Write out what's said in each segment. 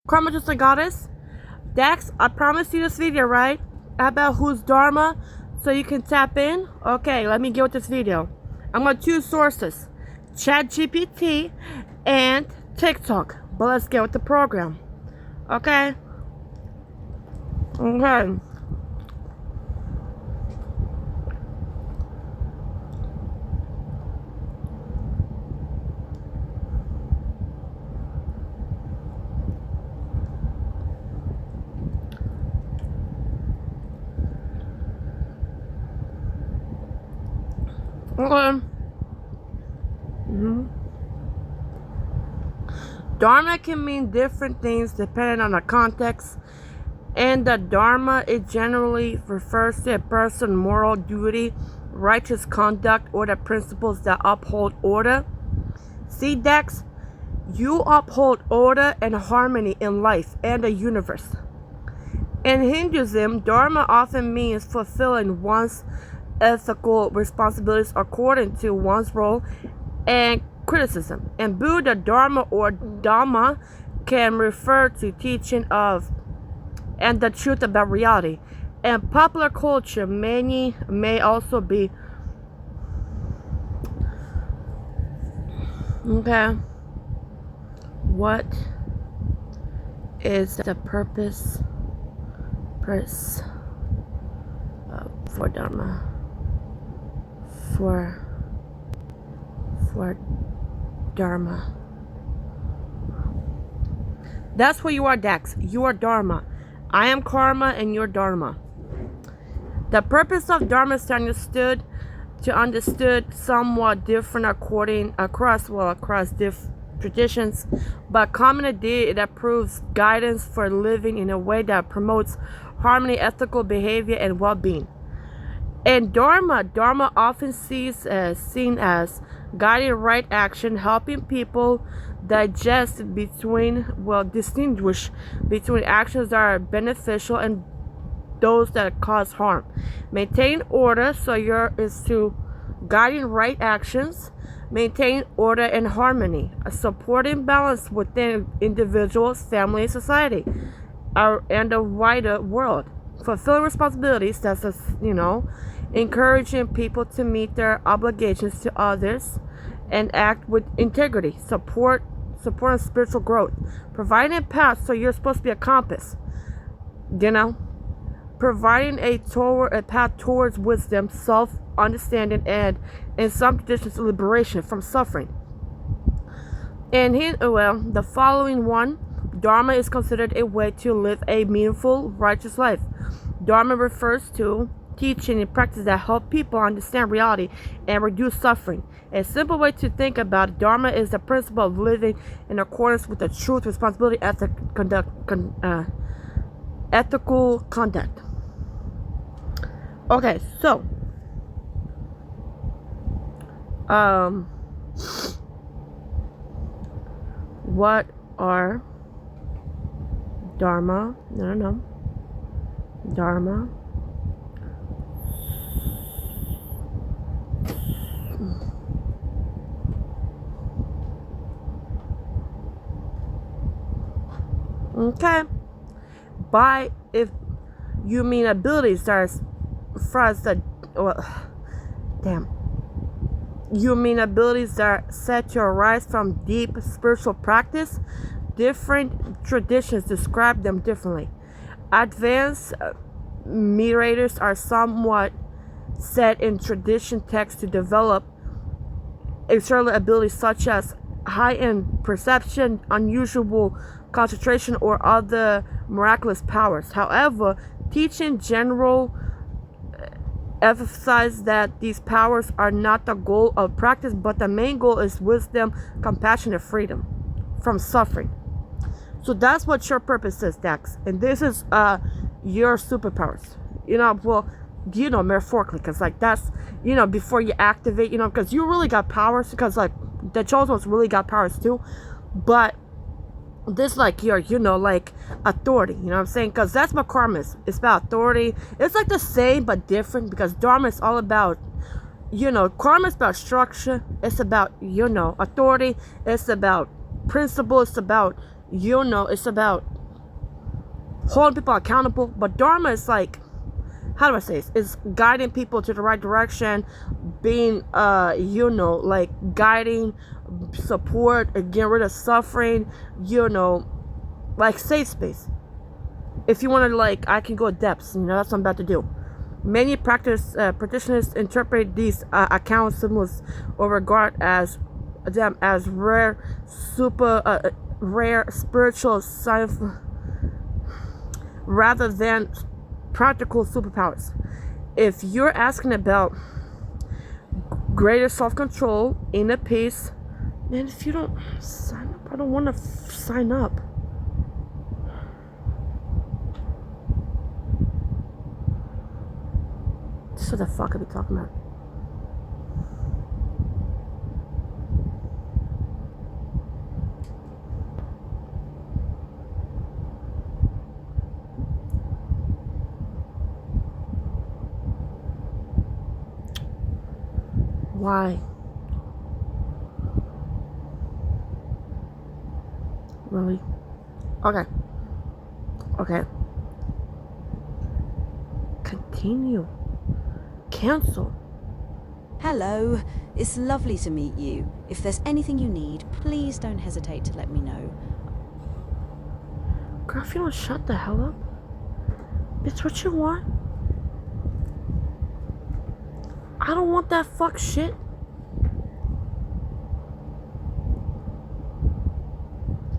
Karma just a goddess. Dax, I promised you this video, right? About who's Dharma, so you can tap in. Okay, let me get with this video. I'm gonna choose sources: ChatGPT and TikTok. But let's get with the program. Okay. Okay. Okay. Dharma can mean different things depending on the context. And the Dharma, it generally refers to a person's moral duty, righteous conduct, or the principles that uphold order. See, Dex, you uphold order and harmony in life and the universe. In Hinduism, Dharma often means fulfilling one's ethical responsibilities according to one's role and criticism. In Buddha, Dharma or Dhamma can refer to teaching of and the truth about reality. In popular culture, many may also be okay. What is the purpose for Dharma? For Dharma. That's what you are, Dax. You are Dharma. I am Karma and you're Dharma. The purpose of Dharma is understood somewhat different across traditions, but common idea it approves guidance for living in a way that promotes harmony, ethical behavior, and well-being. In Dharma often seen as guiding right action, helping people distinguish between actions that are beneficial and those that cause harm. Maintain order, so is to guiding right actions, maintain order and harmony, supporting balance within individuals, family, and society, and the wider world. Fulfilling responsibilities, that's encouraging people to meet their obligations to others and act with integrity, supporting spiritual growth, providing a path, so you're supposed to be a compass, providing a path towards wisdom, self-understanding, and in some traditions, liberation from suffering. And the following one, Dharma is considered a way to live a meaningful, righteous life. Dharma refers to teaching and practice that help people understand reality and reduce suffering. A simple way to think about Dharma is the principle of living in accordance with the truth, responsibility, ethical conduct. Okay, so what are Dharma? Dharma. Okay. If you mean abilities that are you mean abilities that are said to arise from deep spiritual practice. Different traditions describe them differently. Advanced meditators are somewhat said in tradition texts to develop external abilities such as heightened perception, unusual concentration, or other miraculous powers. However, teaching general emphasize that these powers are not the goal of practice, but the main goal is wisdom, compassion, and freedom from suffering. So that's what your purpose is, Dax. And this is your superpowers. Metaphorically, because that's, before you activate, because you really got powers, because the chosen ones really got powers too. But this your authority, you know what I'm saying? Because that's what karma is. It's about authority. It's the same but different, because dharma is all about, karma is about structure. It's about, authority. It's about principle. It's about, it's about holding people accountable. But Dharma is like, how do I say this? It's guiding people to the right direction, being, like guiding, support, getting rid of suffering, like safe space. If you want to, like, I can go depths, that's what I'm about to do. Many practitioners interpret these account symbols or regard them as rare spiritual signs rather than practical superpowers. If you're asking about greater self-control, inner peace, man, if you don't sign up, I don't want to sign up. What the fuck are we talking about? Why? Really? Okay. Continue. Cancel. Hello, it's lovely to meet you. If there's anything you need, please don't hesitate to let me know. Girl, if you don't shut the hell up, it's what you want. I don't want that fuck shit.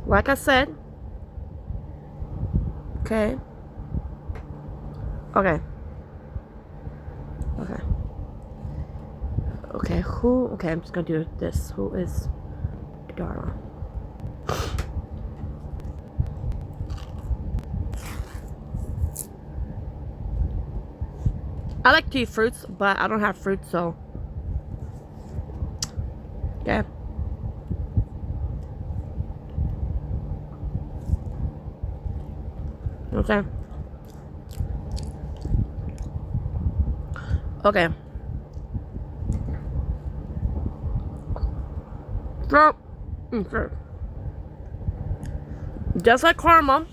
Like I said. Okay, I'm just gonna do this. Who is Dharma? I like to eat fruits, but I don't have fruit, so yeah. You know what I'm saying? Okay. So, just like karma,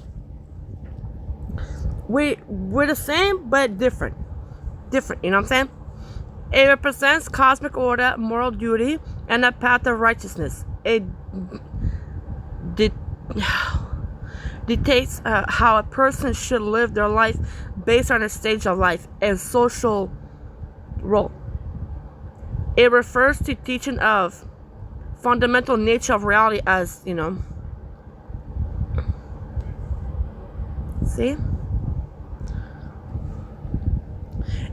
we're the same but different. Different, you know what I'm saying? It represents cosmic order, moral duty, and a path of righteousness. It dictates how a person should live their life based on a stage of life and social role. It refers to teaching of fundamental nature of reality as, see?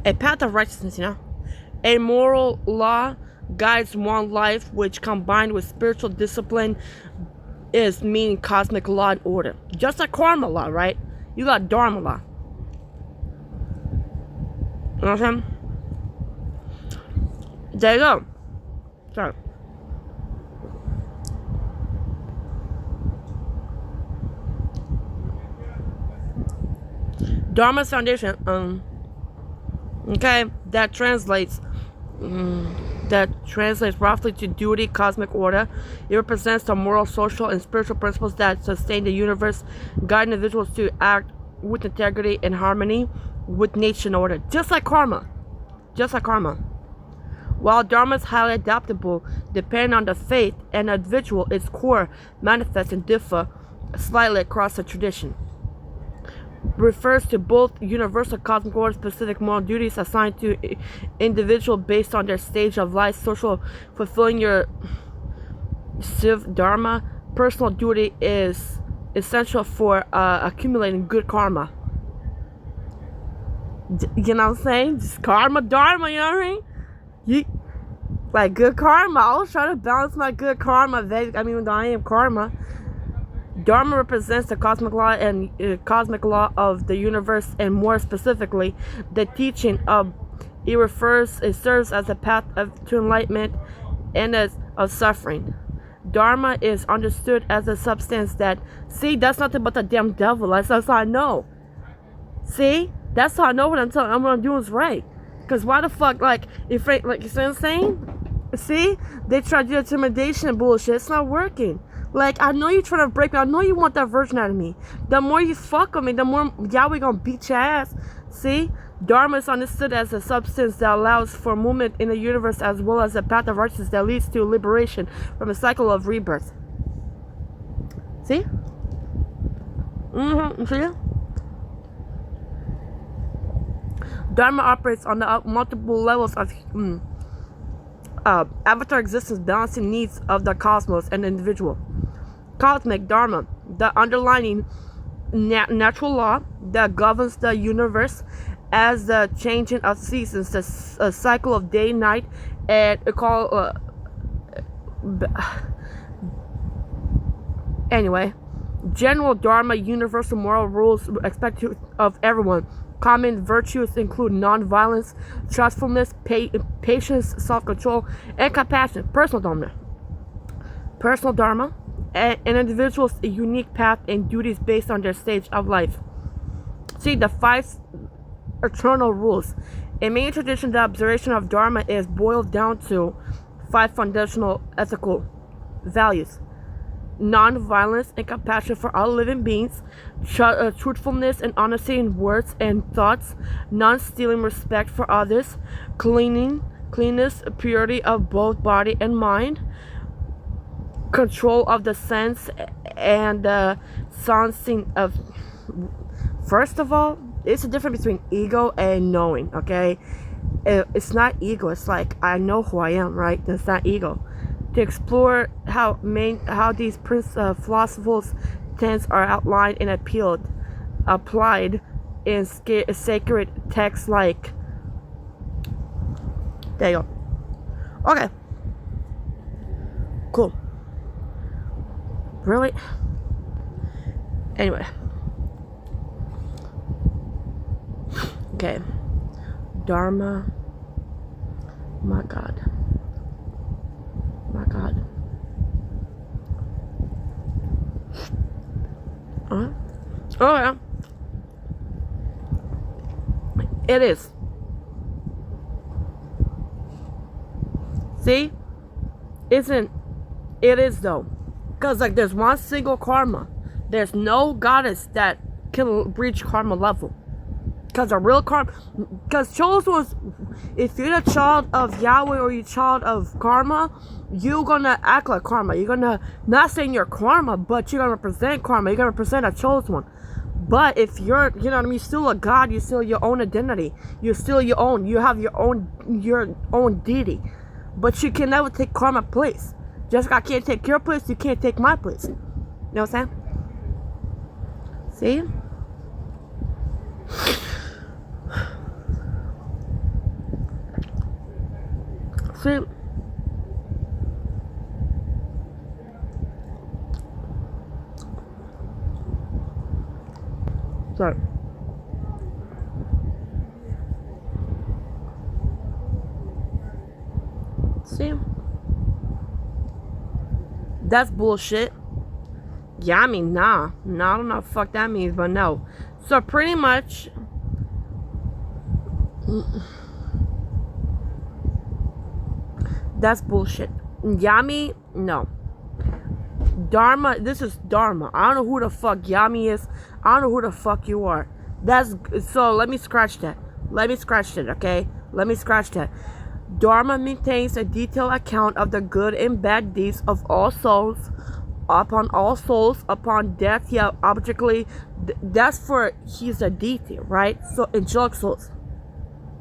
A path of righteousness, A moral law guides one life, which combined with spiritual discipline is meaning cosmic law and order. Just like karma law, right? You got dharma law. You know what I'm saying? There you go. Sorry. Dharma's foundation, okay, that translates roughly to duty, cosmic order. It represents the moral, social, and spiritual principles that sustain the universe, guide individuals to act with integrity and harmony with nature and order. Just like karma. While Dharma is highly adaptable, depending on the faith and individual, its core manifests and differ slightly across the tradition. Refers to both universal cosmic order, specific moral duties assigned to individual based on their stage of life, social fulfilling your civ dharma. Personal duty is essential for accumulating good karma. You know what I'm saying? Just karma dharma, you know what I mean? Like good karma. I always try to balance my good karma. When I am karma. Dharma represents the cosmic law and cosmic law of the universe, and more specifically, the teaching of it serves as a path to enlightenment and of suffering. Dharma is understood as a substance that, see, that's nothing but the damn devil. That's how I know. See, that's how I know what I'm doing is right. Cause why the fuck, if you see what I'm saying? See, they try to do intimidation bullshit. It's not working. Like, I know you're trying to break me. I know you want that version out of me. The more you fuck with me, the more Yahweh gonna beat your ass. See? Dharma is understood as a substance that allows for movement in the universe, as well as a path of righteousness that leads to liberation from a cycle of rebirth. See? See? Dharma operates on the multiple levels of avatar existence, balancing needs of the cosmos and the individual. Cosmic Dharma, the underlying natural law that governs the universe as the changing of seasons, the cycle of day, night, and anyway. General Dharma, universal moral rules expected of everyone. Common virtues include non-violence, trustfulness, patience, self-control, and compassion. Personal Dharma. Personal Dharma, an individual's unique path and duties based on their stage of life. See, the 5 eternal rules. In many traditions, the observation of Dharma is boiled down to 5 foundational ethical values: non-violence and compassion for all living beings, truthfulness and honesty in words and thoughts, non-stealing, respect for others, cleanness, purity of both body and mind, control of the sense and sensing of. First of all, it's a difference between ego and knowing. Okay, it's not ego. It's like, I know who I am, right? That's not ego. To explore how these philosophers' tenets are outlined and applied in sacred texts like. There you go. Okay. Cool. Really? Anyway. Okay. Dharma. My God. My God. Oh yeah. It is. See? Isn't it is though. Because like there's one single karma. There's no goddess that can reach karma level. Because a real karma, because chosen was, if you're a child of Yahweh or you're a child of karma, you're gonna act like karma. You're gonna, not saying you're karma, but you're gonna represent karma. You're gonna represent a chosen one. But if you're, you know what I mean, you're still a god. You're still your own identity. You're still your own. You have your own deity. But you can never take karma place. Just like I can't take your place, you can't take my place. You know what I'm saying? See? See? Sorry. See? That's bullshit. Yeah, I mean, nah. No, I don't know what the fuck that means, but no. So pretty much, that's bullshit. Yami, no. Dharma, this is Dharma. I don't know who the fuck Yami is. I don't know who the fuck you are. That's, so let me scratch that. Let me scratch that, okay? Let me scratch that. Dharma maintains a detailed account of the good and bad deeds of all souls, upon death. Yeah, objectively, that's for, he's a deity, right? So, angelic souls,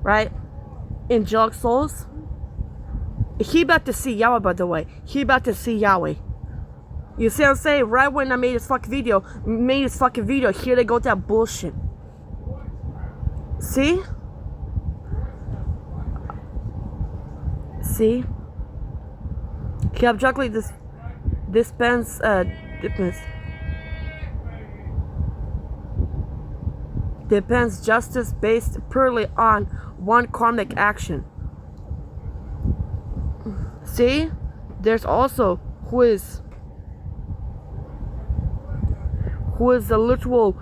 right? Angelic souls. He about to see Yahweh, by the way. He about to see Yahweh. You see what I'm saying? Right when I made this fucking video, here they go with that bullshit. See? See? He objectively depends justice based purely on one karmic action. See? There's also who is the literal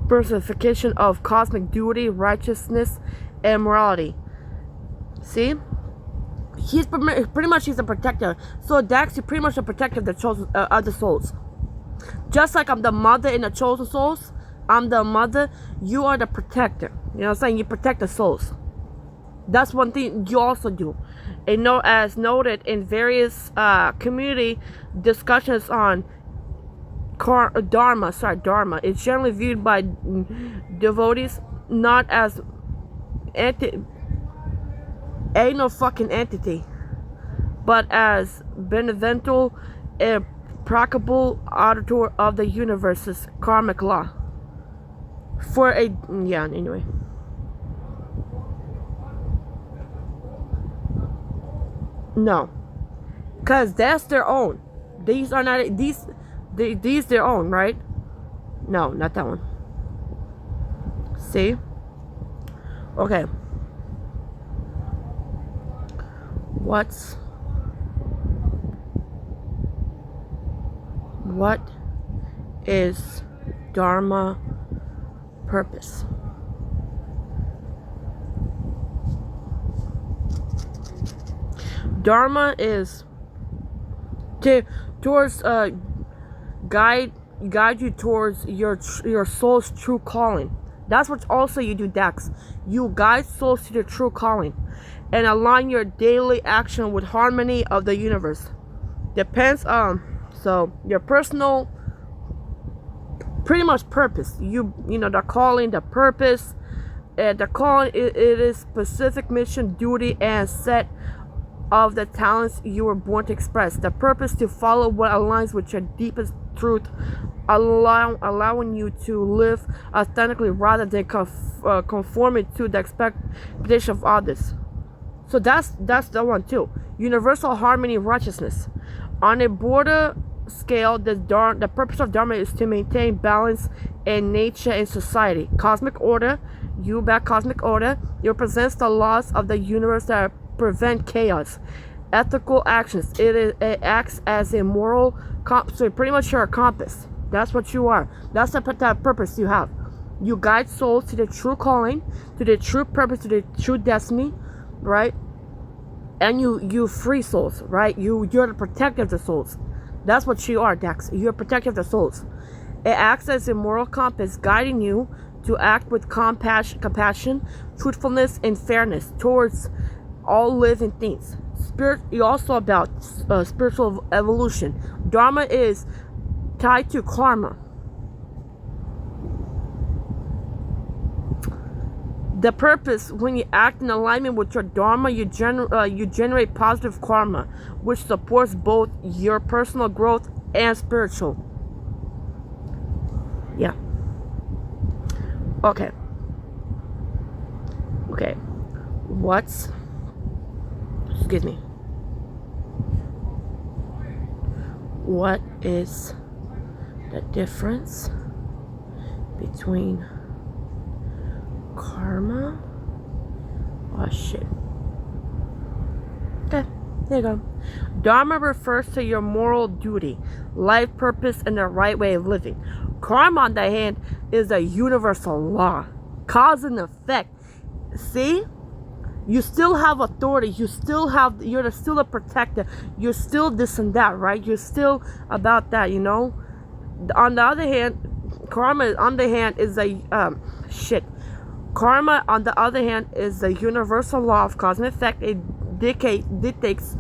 personification of cosmic duty, righteousness, and morality. See? pretty much he's a protector. So Dax, you're pretty much a protector of the chosen other souls. Just like I'm the mother in the chosen souls, I'm the mother. You are the protector. You know what I'm saying? You protect the souls. That's one thing you also do. And as noted in various community discussions on Dharma, it's generally viewed by devotees not as ain't no fucking entity, but as benevolent and practicable auditor of the universe's karmic law. Anyway. No, cause that's their own. These are not these their own, right? No, not that one. See? Okay. What is Dharma purpose? Dharma is towards guide you towards your soul's true calling. That's what also you do, Dax. You guide souls to their true calling and align your daily action with harmony of the universe. Depends on your personal pretty much purpose. You know the calling, the purpose, the calling it is specific mission, duty, and set of the talents you were born to express. The purpose to follow what aligns with your deepest truth, allowing you to live authentically rather than conforming to the expectation of others. So that's the one too. Universal harmony, righteousness. On a broader scale, the purpose of Dharma is to maintain balance in nature and society. Cosmic order, cosmic order, it represents the laws of the universe that prevent chaos. Ethical actions, it acts as a moral so pretty much you're a compass. That's what you are. That's the purpose you have. You guide souls to the true calling, to the true purpose, to the true destiny, right? And you free souls, right? You're the protector of the souls. That's what you are, Dax. You're a protector of the souls. It acts as a moral compass, guiding you to act with compassion, truthfulness, and fairness towards all living things. You're also about spiritual evolution. Dharma is tied to karma. The purpose, when you act in alignment with your Dharma, you generate positive karma, which supports both your personal growth and spiritual. Yeah. Okay. Excuse me. What is the difference between karma? Oh shit. Okay, there you go. Dharma refers to your moral duty, life purpose, and the right way of living. Karma, on the hand, is a universal law, cause and effect. See? You still have authority. You're still a protector. You're still this and that, right? You're still about that, you know. On the other hand, karma on the hand is a Karma, on the other hand, is the universal law of cause and effect. It dictates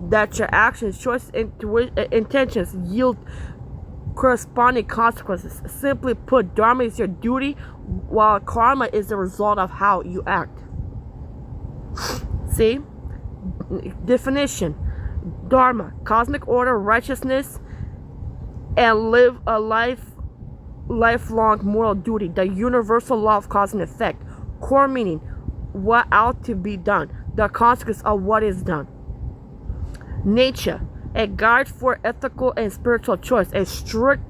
that your actions, choices, intentions yield corresponding consequences. Simply put, Dharma is your duty, while karma is the result of how you act. See? Definition. Dharma, cosmic order, righteousness, and live a lifelong moral duty. The universal law of cause and effect. Core meaning, what ought to be done. The consequence of what is done. Nature, a guide for ethical and spiritual choice. A strict,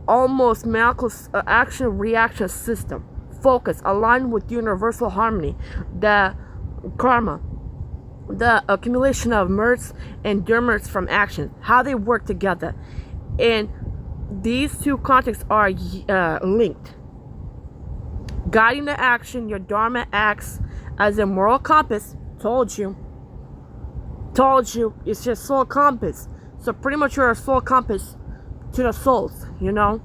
almost mechanical action-reaction system. Focus, aligned with universal harmony. The karma, the accumulation of merits and demerits from action, how they work together. And these two contexts are linked. Guiding the action, your Dharma acts as a moral compass, told you. told you it's your soul compass. So pretty much you're a soul compass to the souls, you know.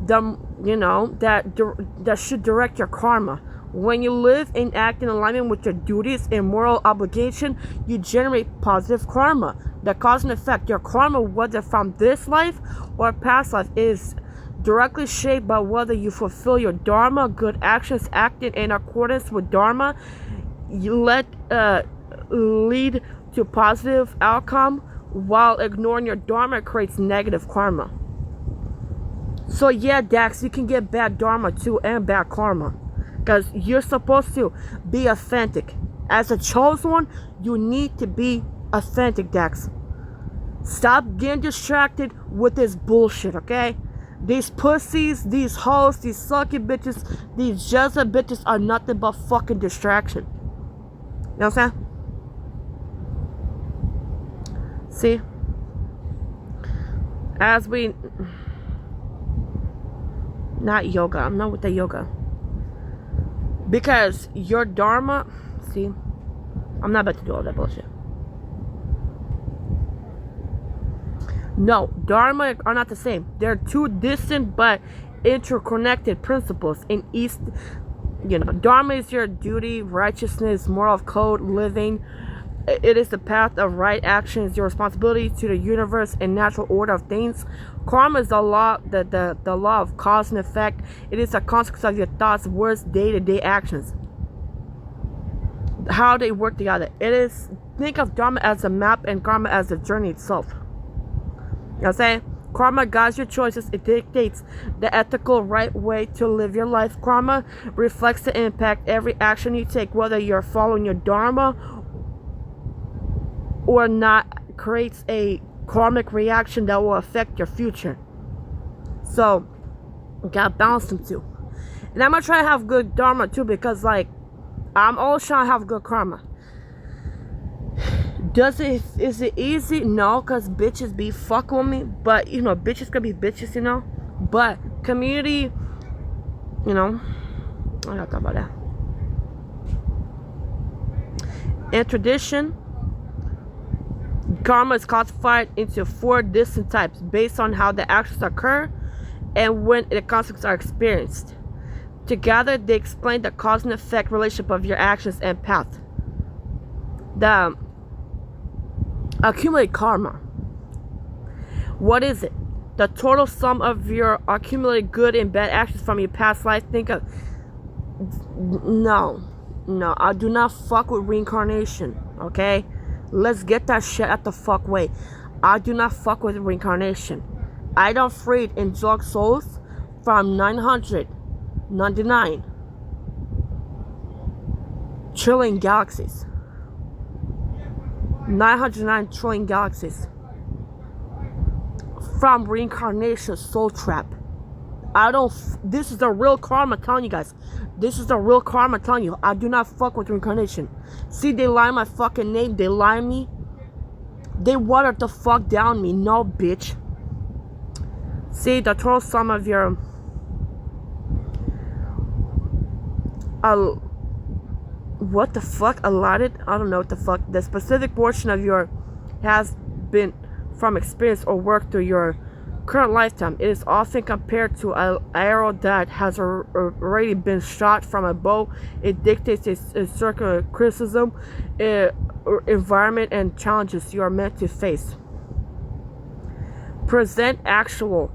That should direct your karma. When you live and act in alignment with your duties and moral obligation, you generate positive karma. The cause and effect, your karma, whether from this life or past life, is directly shaped by whether you fulfill your dharma, good actions acted in accordance with dharma. You lead to positive outcome, while ignoring your dharma creates negative karma. So yeah, Dax, you can get bad dharma too and bad karma. Because you're supposed to be authentic. As a chosen one, you need to be authentic, Dax. Stop getting distracted with this bullshit, okay? These pussies, these hoes, these sucky bitches, these Jezza bitches are nothing but fucking distraction. You know what I'm saying? See? As we... Not yoga. I'm not with the yoga. Because your dharma... See? I'm not about to do all that bullshit. No, dharma are not the same. They're two distant but interconnected principles. In East... dharma is your duty, righteousness, moral code, living. It is the path of right actions, your responsibility to the universe and natural order of things. Karma is the law, the law of cause and effect. It is a consequence of your thoughts, words, day-to-day actions. How they work together. Think of dharma as a map and karma as the journey itself. You know what I'm saying? Karma guides your choices. It dictates the ethical right way to live your life. Karma reflects the impact every action you take, whether you're following your dharma or not, creates a karmic reaction that will affect your future. So, you gotta balance them too. And I'm gonna try to have good dharma too, because I'm always trying to have good karma. Is it easy? No, because bitches be fucking with me. But, bitches could be bitches, But, community, I gotta talk about that. In tradition, karma is classified into 4 distinct types based on how the actions occur and when the consequences are experienced. Together, they explain the cause and effect relationship of your actions and path. The accumulated karma. What is it? The total sum of your accumulated good and bad actions from your past life. Think of... No, I do not fuck with reincarnation, okay? Let's get that shit out the fuck way. I do not fuck with reincarnation. I don't freed and drug souls from 999 trillion galaxies. 909 trillion galaxies from reincarnation soul trap. This is the real karma, I'm telling you guys. This is the real karma, I'm telling you. I do not fuck with reincarnation. See, they lie my fucking name. They lie me. They watered the fuck down me. No, bitch. See, the total sum of your... what the fuck? Allotted? I don't know what the fuck. The specific portion of your... has been from experience or work through your current lifetime. It is often compared to an arrow that has already been shot from a bow. It dictates a circular criticism, environment, and challenges you are meant to face. Present actional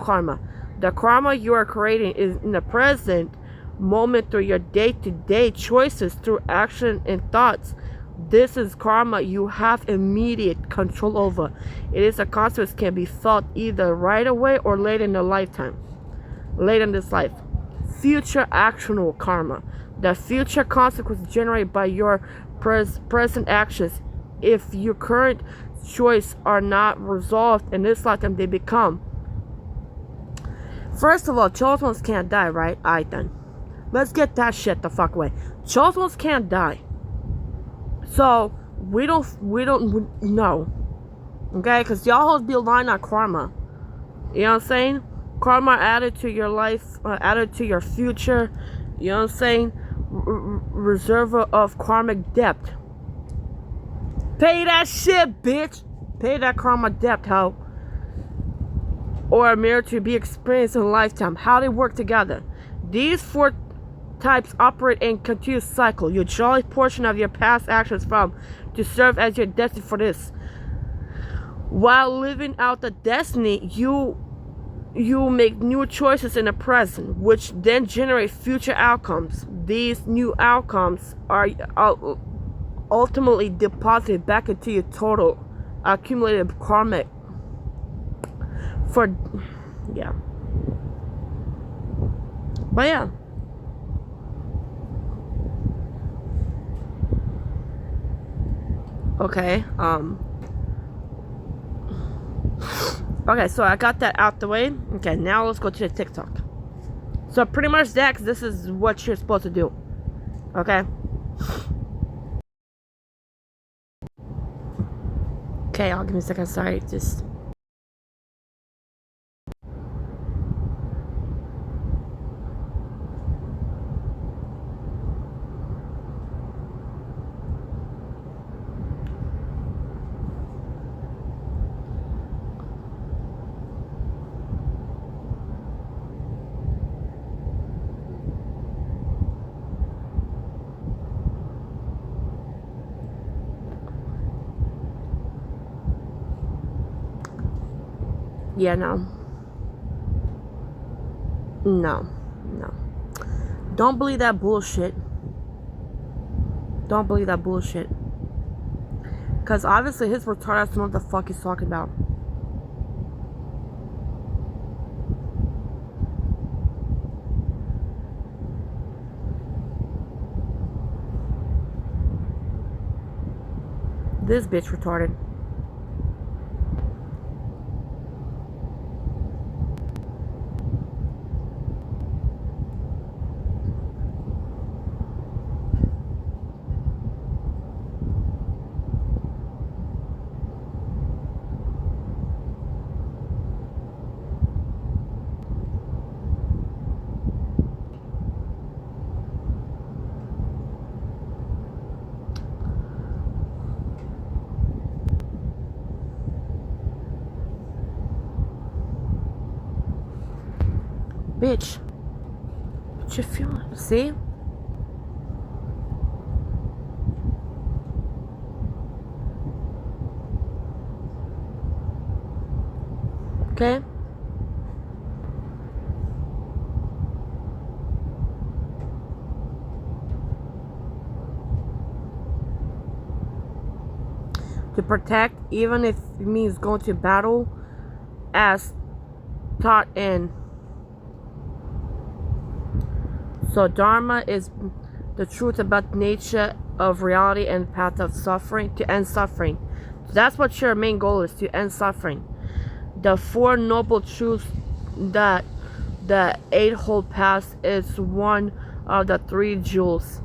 karma. The karma you are creating is in the present moment through your day-to-day choices, through action and thoughts. This is karma you have immediate control over. It is a consequence can be felt either right away or late in the lifetime. Late in this life. Future actional karma. The future consequences generated by your present actions. If your current choice are not resolved in this lifetime, they become. First of all, chosen ones can't die, right? Alright then. Let's get that shit the fuck away. Chosen ones can't die. So, we don't know. Okay? Because y'all hoes be lying on karma. You know what I'm saying? Karma added to your life, added to your future. You know what I'm saying? Reservoir of karmic debt. Pay that shit, bitch. Pay that karma debt, how? Or a mirror to be experienced in a lifetime. How they work together. These 4 types operate in continuous cycle. You draw a portion of your past actions from to serve as your destiny for this. While living out the destiny, you make new choices in the present, which then generate future outcomes. These new outcomes are ultimately deposited back into your total accumulated karmic. Yeah. But yeah. Okay, okay, so I got that out the way. Okay, now let's go to the TikTok. So pretty much, Dex, this is what you're supposed to do. Okay? Okay, I'll give me a second. Sorry, just... Yeah, no. No. Don't believe that bullshit. Don't believe that bullshit. Because obviously his retarded ass knows what the fuck he's talking about. This bitch retarded. Bitch. What you feeling? See? Okay? To protect, even if it means going to battle, as taught in. So Dharma is the truth about nature of reality and path of suffering, to end suffering. So that's what your main goal is, to end suffering. The 4 noble truths that the Eightfold Path is one of the 3 jewels.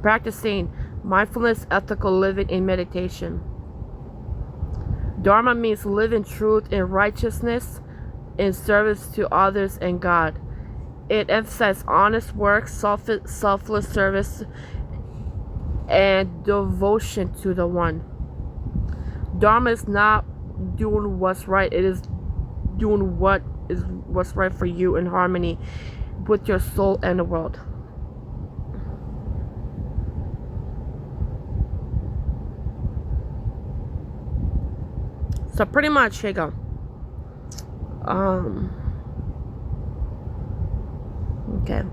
Practicing mindfulness, ethical living, and meditation. Dharma means living truth and righteousness in service to others and God. It emphasizes honest work, selfless service, and devotion to the One. Dharma is not doing what's right, it is doing what's right for you in harmony with your soul and the world. So pretty much, here you go. Okay.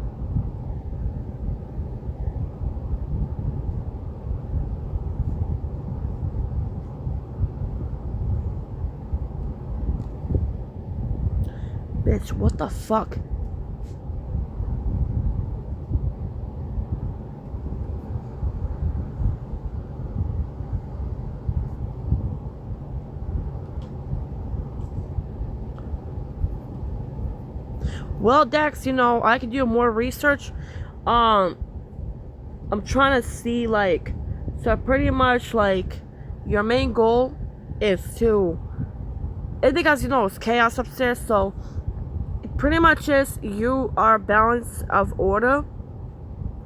Bitch, what the fuck? Well, Dex, you know, I could do more research. I'm trying to see, like, so pretty much, like, your main goal is to it's because it's chaos upstairs. So it pretty much is you are balance of order,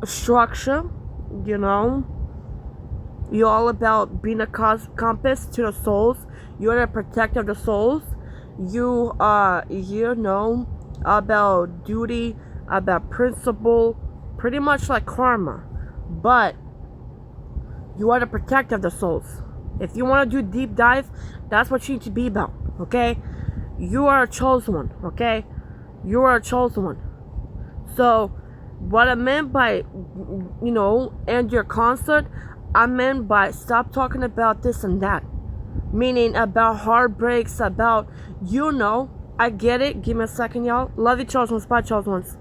structure. You're all about being a compass to the souls. You're the protector of the souls. You are, about duty, about principle, pretty much like karma. But you are the protector of the souls. If you want to do deep dive, that's what you need to be about, okay? You are a chosen one, okay? You are a chosen one. So, what I meant by, end your concert, I meant by stop talking about this and that. Meaning about heartbreaks, about, I get it. Give me a second, y'all. Love you, chosen ones. Bye, chosen ones.